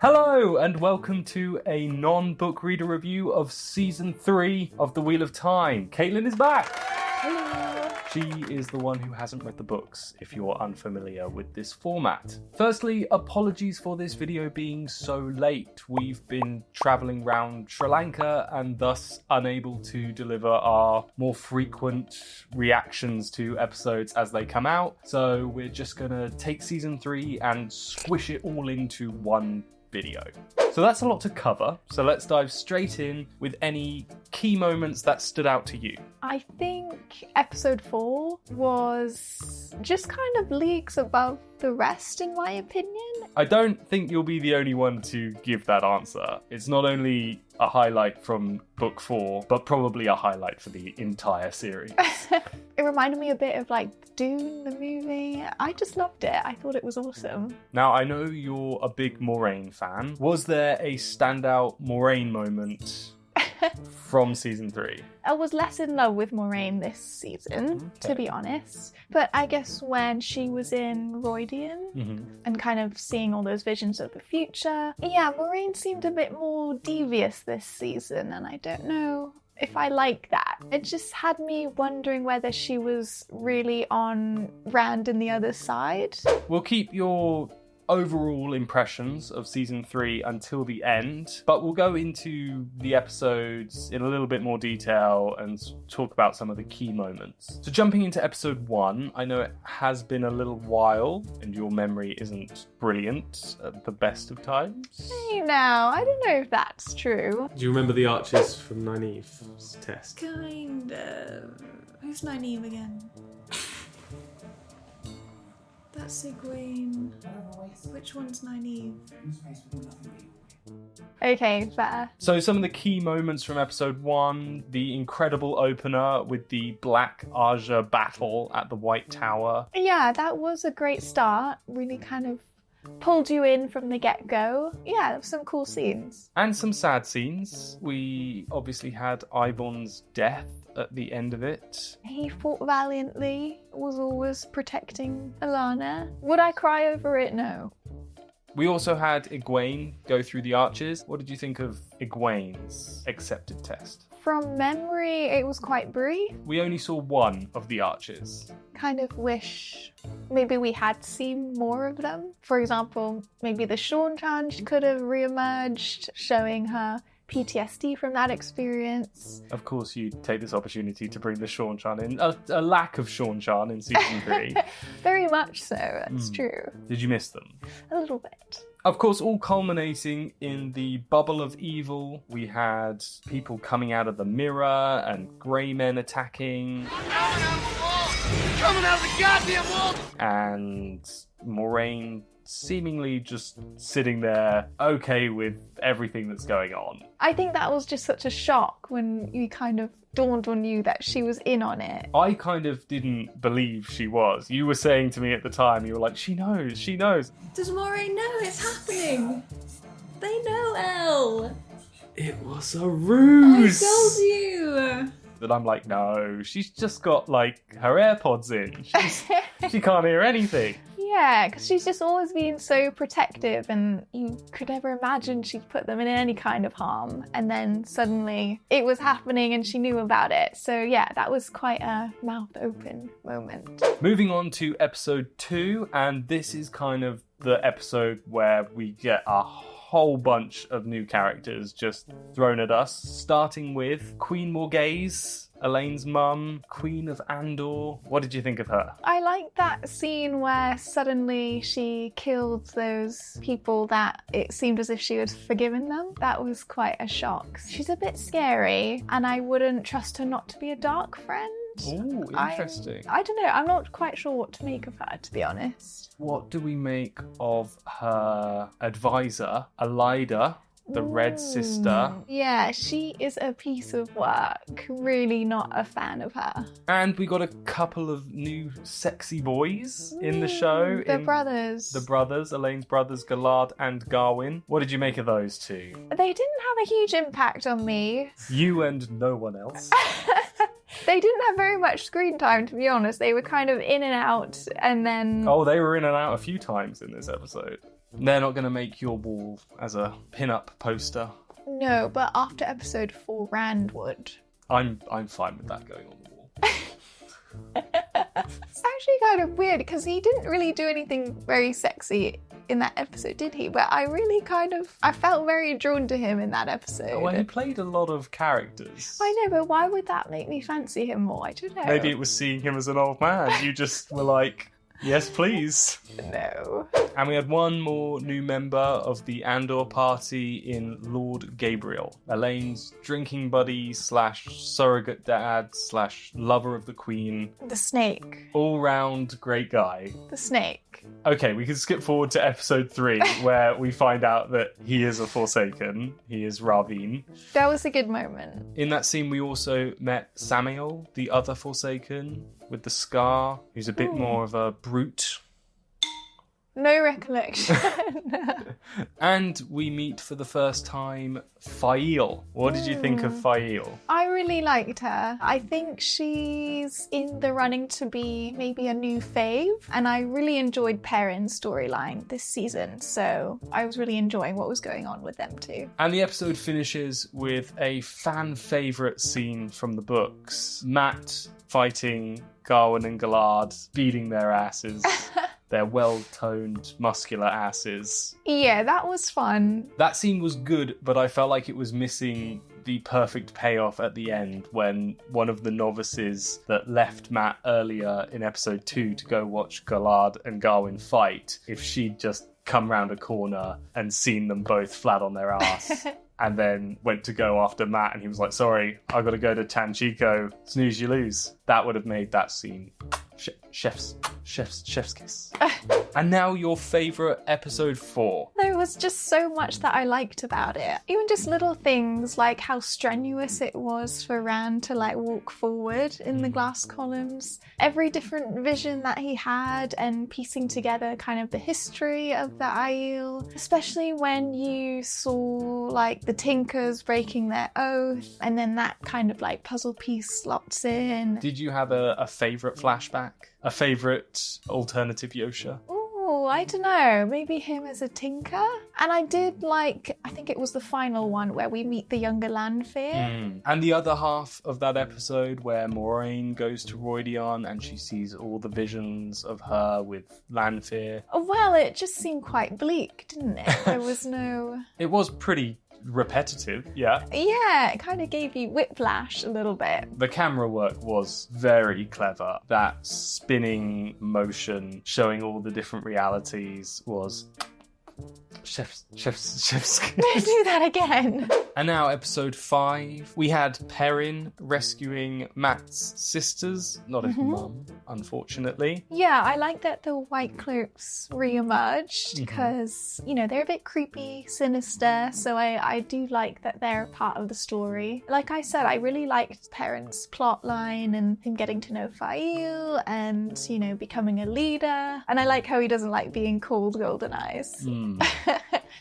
Hello and welcome to a non-book reader review of Season 3 of The Wheel of Time. Caitlin is back! Hello! She is the one who hasn't read the books, if you're unfamiliar with this format. Firstly, apologies for this video being so late. We've been travelling around Sri Lanka and thus unable to deliver our more frequent reactions to episodes as they come out. So we're just gonna take Season 3 and squish it all into one video. So that's a lot to cover, so let's dive straight in with any key moments that stood out to you. I think episode 4 was just kind of leagues above the rest, in my opinion. I don't think you'll be the only one to give that answer. It's not only a highlight from book 4, but probably a highlight for the entire series. It reminded me a bit of like Dune, the movie. I just loved it. I thought it was awesome. Now, I know you're a big Moraine fan. Was there a standout Moraine moment from Season 3? I was less in love with Moraine this season, to be honest. But I guess when she was in Roydian and kind of seeing all those visions of the future, yeah, Moraine seemed a bit more devious this season, and I don't know if I like that. It just had me wondering whether she was really on Rand and the other side. We'll keep your overall impressions of Season 3 until the end, but we'll go into the episodes in a little bit more detail and talk about some of the key moments. So jumping into episode 1, I know it has been a little while and your memory isn't brilliant at the best of times. Hey now, I don't know if that's true. Do you remember the archers from Nynaeve's test? Kind of. Who's Nynaeve again? That's Egwene. Which one's Nynaeve? Okay, fair. So some of the key moments from episode 1, the incredible opener with the Black Aja battle at the White Tower. Yeah, that was a great start. Really kind of pulled you in from the get-go. Yeah, some cool scenes. And some sad scenes. We obviously had Ivon's death at the end of it. He fought valiantly, was always protecting Alana. Would I cry over it? No. We also had Egwene go through the arches. What did you think of Egwene's accepted test? From memory, it was quite brief. We only saw one of the arches. Kind of wish maybe we had seen more of them. For example, maybe the Seanchan could have re-emerged, showing her PTSD from that experience. Of course, you take this opportunity to bring the Seanchan in. A lack of Seanchan in Season 3. Very much so, that's true. Did you miss them? A little bit. Of course, all culminating in the bubble of evil. We had people coming out of the mirror and grey men attacking. Coming out of the goddamn wall! And Moraine seemingly just sitting there, okay with everything that's going on. I think that was just such a shock when you kind of dawned on you that she was in on it. I kind of didn't believe she was. You were saying to me at the time, you were like, she knows, she knows. Does Moraine know it's happening? They know, Elle. It was a I ruse! told you. But I'm like, no, she's just got like her AirPods in. She can't hear anything. Yeah, because she's just always been so protective, and you could never imagine she'd put them in any kind of harm. And then suddenly it was happening and she knew about it. So yeah, that was quite a mouth open moment. Moving on to episode 2, and this is kind of the episode where we get a whole bunch of new characters just thrown at us, starting with Queen Morghese, Elaine's mum, Queen of Andor. What did you think of her? I like that scene where suddenly she killed those people that it seemed as if she had forgiven them. That was quite a shock. She's a bit scary, and I wouldn't trust her not to be a dark friend. Ooh, interesting. I don't know, I'm not quite sure what to make of her, to be honest. What do we make of her advisor, Elida, the Red Sister? Yeah, she is a piece of work. Really not a fan of her. And we got a couple of new sexy boys in the show. The brothers. The brothers, Elaine's brothers, Galad and Garwin. What did you make of those two? They didn't have a huge impact on me. You and no one else. They didn't have very much screen time, to be honest. They were kind of in and out, and then... Oh, they were in and out a few times in this episode. They're not going to make your wall as a pin-up poster. No, but after episode 4, Rand would. I'm fine with that going on the wall. It's actually kind of weird because he didn't really do anything very sexy in that episode, did he? But I really I felt very drawn to him in that episode. Well, he played a lot of characters. I know, but why would that make me fancy him more? I don't know. Maybe it was seeing him as an old man. You just were like, yes, please. No. And we had one more new member of the Andor party in Lord Gabriel, Elaine's drinking buddy / surrogate dad / lover of the Queen. The snake. All-round great guy. The snake. Okay, we can skip forward to episode 3, where we find out that he is a Forsaken. He is Raveen. That was a good moment. In that scene, we also met Samuel, the other Forsaken, with the scar, who's a bit more of a brute. No recollection. And we meet for the first time Faile. What did you think of Faile? I really liked her. I think she's in the running to be maybe a new fave, and I really enjoyed Perrin's storyline this season, so I was really enjoying what was going on with them too. And the episode finishes with a fan favourite scene from the books. Matt fighting Garwin and Gallard, beating their asses. Their well-toned, muscular asses. Yeah, that was fun. That scene was good, but I felt like it was missing the perfect payoff at the end when one of the novices that left Matt earlier in episode 2 to go watch Gallard and Garwin fight, if she'd just come round a corner and seen them both flat on their ass. And then went to go after Matt and he was like, sorry, I gotta go to Tanchico, snooze you lose. That would have made that scene chef's kiss. And now your favourite episode 4. There was just so much that I liked about it. Even just little things like how strenuous it was for Rand to walk forward in the glass columns. Every different vision that he had and piecing together kind of the history of the Aiel. Especially when you saw the Tinkers breaking their oath and then that kind of puzzle piece slots in. Did you have a favourite flashback? A favourite alternative Yosha? Oh, I don't know. Maybe him as a tinker? And I did I think it was the final one where we meet the younger Lanfear. And the other half of that episode where Moraine goes to Rhuidean and she sees all the visions of her with Lanfear. Well, it just seemed quite bleak, didn't it? There was no... It was pretty repetitive, yeah. Yeah, it kind of gave you whiplash a little bit. The camera work was very clever. That spinning motion showing all the different realities was chef's Do that again. And now episode 5. We had Perrin rescuing Matt's sisters, not his mum, unfortunately. Yeah, I like that the White Cloaks re-emerged because, they're a bit creepy, sinister, so I do like that they're part of the story. Like I said, I really liked Perrin's plotline and him getting to know Faile and, becoming a leader. And I like how he doesn't like being called Golden Eyes.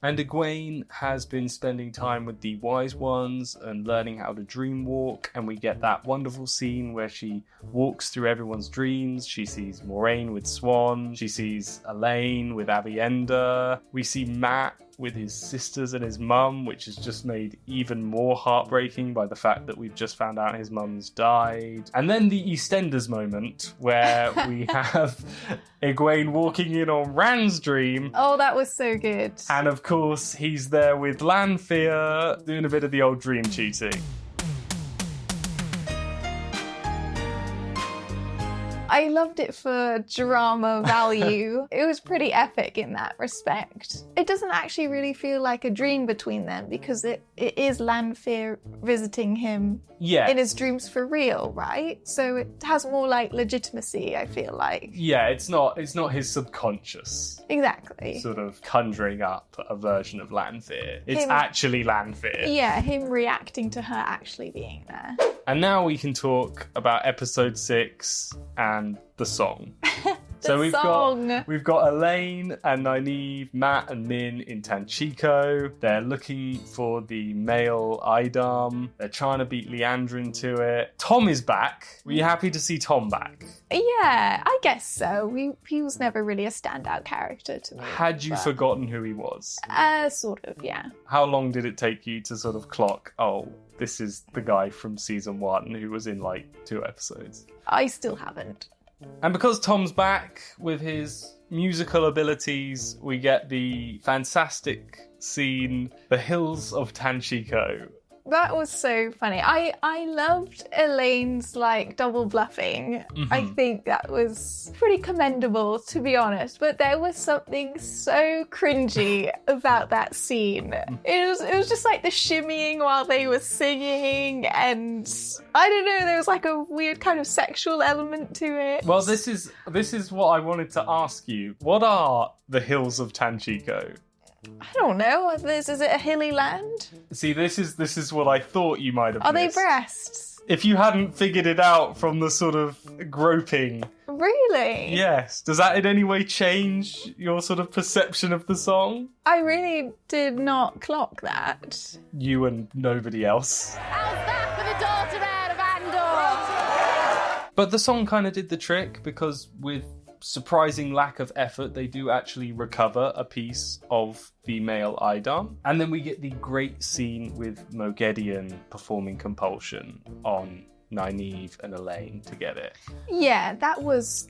And Egwene has been spending time with the Wise Ones and learning how to dream walk, and we get that wonderful scene where she walks through everyone's dreams. She sees Moraine with Swan, she sees Elaine with Avienda, we see Matt with his sisters and his mum, which is just made even more heartbreaking by the fact that we've just found out his mum's died. And then the EastEnders moment where we have Egwene walking in on Rand's dream. Oh, that was so good. And of course, he's there with Lanfear doing a bit of the old dream cheating. I loved it for drama value. It was pretty epic in that respect. It doesn't actually really feel like a dream between them because it is Lanfear visiting him in his dreams for real, right? So it has more legitimacy, I feel like. Yeah, it's not his subconscious. Exactly. Sort of conjuring up a version of Lanfear. It's actually Lanfear. Yeah, him reacting to her actually being there. And now we can talk about episode 6 and the song. So The song. we've got Elaine and Nynaeve, Matt and Min in Tanchico. They're looking for the male Idam. They're trying to beat Leandrin to it. Tom is back. Were you happy to see Tom back? Yeah, I guess so. He was never really a standout character to me. Had you but- forgotten who he was? Sort of, yeah. How long did it take you to sort of clock, oh, this is the guy from season 1 who was in like 2 episodes? I still haven't. And because Tom's back with his musical abilities, we get the fantastic scene, The Hills of Tanchico. That was so funny. I loved Elaine's like double bluffing. I think that was pretty commendable, to be honest. But there was something so cringy about that scene. It was just like the shimmying while they were singing, and I don't know. There was like a weird kind of sexual element to it. Well, this is what I wanted to ask you. What are the Hills of Tanchico? I don't know. Is it a hilly land? See, this is what I thought you might have Are they missed. breasts? If you hadn't figured it out from the sort of groping. Really? Yes. Does that in any way change your sort of perception of the song? I really did not clock that. You and nobody else. How's that for the daughter heir of Andor? But the song kind of did the trick because with surprising lack of effort, they do actually recover a piece of the male Idam. And then we get the great scene with Moghedien performing compulsion on Nynaeve and Elaine to get it. Yeah, that was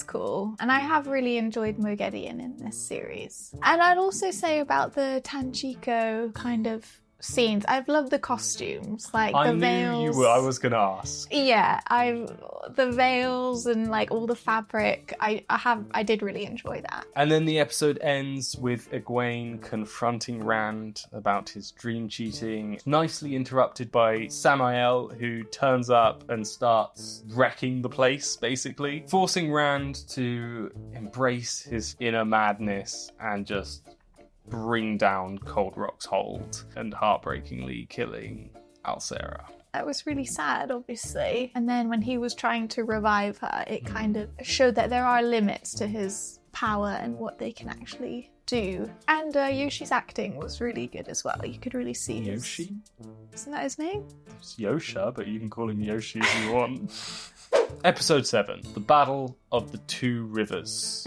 cool. And I have really enjoyed Moghedien in this series. And I'd also say about the Tanchico kind of scenes, I've loved the costumes, like I the knew veils. you were. I was going to ask. Yeah, the veils and like all the fabric. I did really enjoy that. And then the episode ends with Egwene confronting Rand about his dream cheating, nicely interrupted by Samael, who turns up and starts wrecking the place, basically, forcing Rand to embrace his inner madness and just bring down Cold Rock's hold and heartbreakingly killing Alcera. That was really sad, obviously. And then when he was trying to revive her, it kind of showed that there are limits to his power and what they can actually do. And Yoshi's acting was really good as well. You could really see his... Yoshi? Isn't that his name? It's Yosha, but you can call him Yoshi if you want. Episode 7, The Battle of the Two Rivers.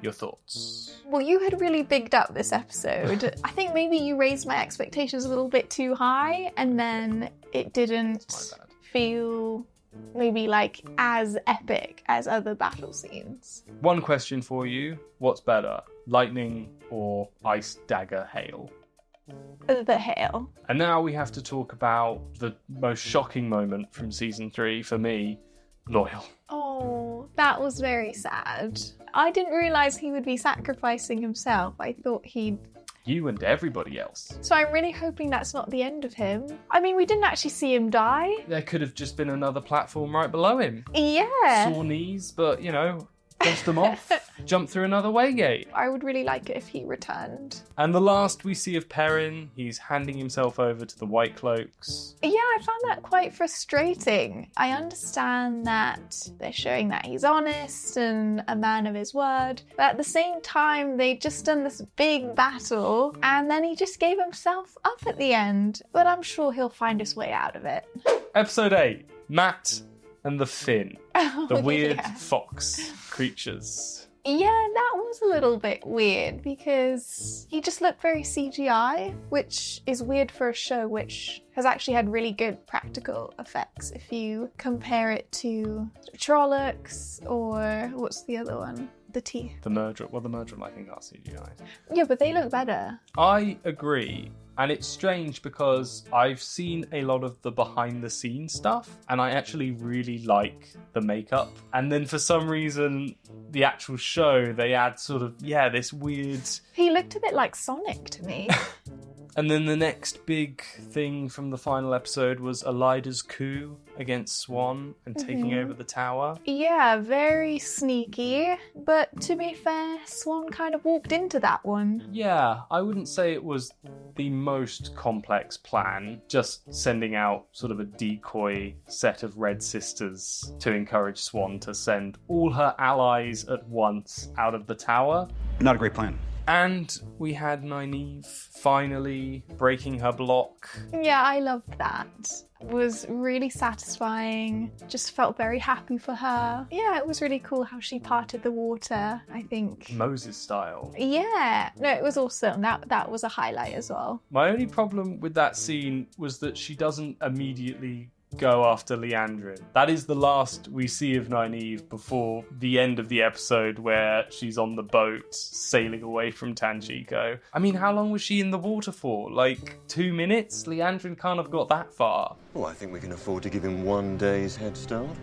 Your thoughts? Well, you had really bigged up this episode. I think maybe you raised my expectations a little bit too high, and then it didn't My bad. feel maybe like as epic as other battle scenes. One question for you. What's better, lightning or ice dagger hail? The hail. And now we have to talk about the most shocking moment from season 3 for me, Loyal. Oh, that was very sad. I didn't realise he would be sacrificing himself. I thought he'd... You and everybody else. So I'm really hoping that's not the end of him. I mean, we didn't actually see him die. There could have just been another platform right below him. Yeah. Sore knees, but, you know, dust them off, jump through another waygate. I would really like it if he returned. And the last we see of Perrin, he's handing himself over to the White Cloaks. Yeah, I found that quite frustrating. I understand that they're showing that he's honest and a man of his word, but at the same time, they'd just done this big battle, and then he just gave himself up at the end. But I'm sure he'll find his way out of it. Episode 8, Matt and the Finn, the weird Yeah. fox creatures. Yeah, that was a little bit weird because he just looked very CGI, which is weird for a show which has actually had really good practical effects if you compare it to Trollocs or what's the other one? The teeth. The Murdrop, I think are CGI. Yeah, but they look better. I agree. And it's strange because I've seen a lot of the behind the scenes stuff and I actually really like the makeup. And then for some reason, the actual show, they add sort of, this weird... He looked a bit like Sonic to me. And then the next big thing from the final episode was Elida's coup against Swan and taking over the tower. Yeah, very sneaky. But to be fair, Swan kind of walked into that one. Yeah, I wouldn't say it was the most complex plan, just sending out sort of a decoy set of Red Sisters to encourage Swan to send all her allies at once out of the tower. Not a great plan. And we had Nynaeve finally breaking her block. Yeah, I loved that. It was really satisfying. Just felt very happy for her. Yeah, it was really cool how she parted the water, I think. Moses style. Yeah. No, it was awesome. That was a highlight as well. My only problem with that scene was that she doesn't immediately go after Liandrin. That is the last we see of Nynaeve before the end of the episode where she's on the boat sailing away from Tanjiko. I mean, how long was she in the water for? Like 2 minutes? Liandrin can't have got that far. Oh, I think we can afford to give him 1 day's head start.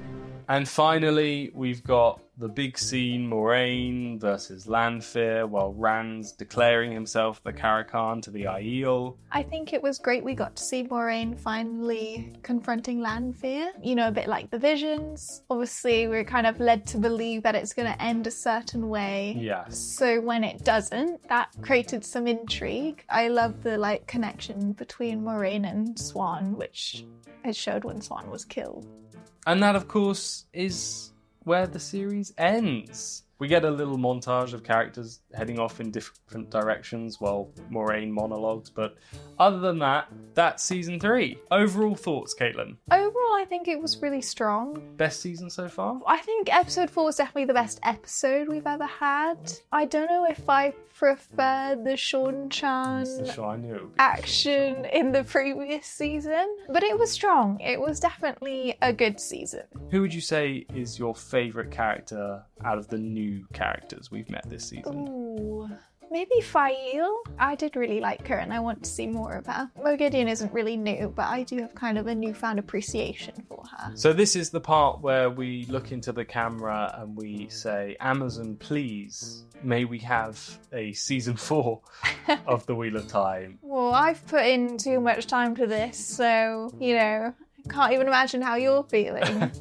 And finally, we've got the big scene, Moraine versus Lanfear, while Rand's declaring himself the Caracal to the Aiel. I think it was great we got to see Moraine finally confronting Lanfear. You know, a bit like the visions. Obviously, we're kind of led to believe that it's going to end a certain way. Yes. So when it doesn't, that created some intrigue. I love the connection between Moraine and Swan, which it showed when Swan was killed. And that, of course, is where the series ends. We get a little montage of characters heading off in different directions while Moraine monologues, but other than that, that's season 3. Overall thoughts, Caitlin? Overall, I think it was really strong. Best season so far? I think episode 4 was definitely the best episode we've ever had. I don't know if I prefer the Sean-chan action in the previous season, but it was strong. It was definitely a good season. Who would you say is your favourite character out of the new characters we've met this season? Ooh. Maybe Fail. I did really like her and I want to see more of her. Moghedien isn't really new, but I do have kind of a newfound appreciation for her. So this is the part where we look into the camera and we say, Amazon, please, may we have a season 4 of The Wheel of Time? Well, I've put in too much time to this, so, I can't even imagine how you're feeling.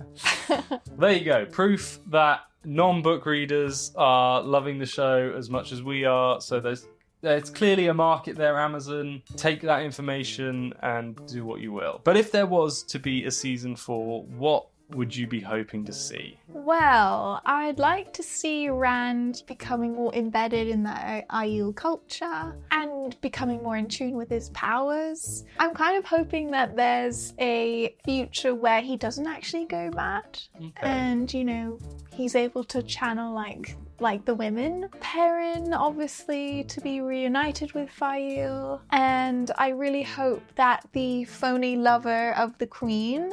There you go. Proof that non-book readers are loving the show as much as we are. So there's clearly a market there, Amazon. Take that information and do what you will. But if there was to be a season 4, what would you be hoping to see? Well, I'd like to see Rand becoming more embedded in the Aiel culture and becoming more in tune with his powers. I'm kind of hoping that there's a future where he doesn't actually go mad. Okay. And, he's able to channel like the women. Perrin, obviously, to be reunited with Fail. And I really hope that the phony lover of the Queen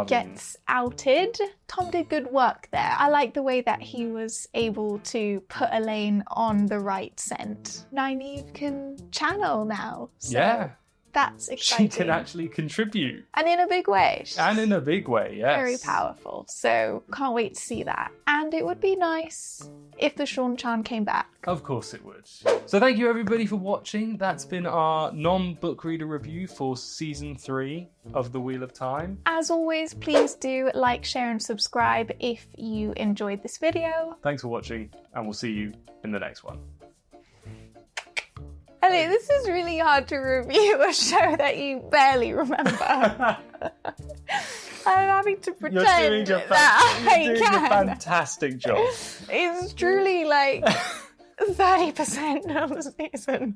gets outed. Tom did good work there. I like the way that he was able to put Elaine on the right scent. Nynaeve can channel now. So yeah. That's exciting. She can actually contribute. And in a big way. And in a big way, yes. Very powerful. So can't wait to see that. And it would be nice if the Sean-chan came back. Of course it would. So thank you everybody for watching. That's been our non-book reader review for season 3 of The Wheel of Time. As always, please do like, share and subscribe if you enjoyed this video. Thanks for watching and we'll see you in the next one. Elliot, this is really hard to review a show that you barely remember. I'm having to pretend that I doing can. a fantastic job. It's truly 30% of the season.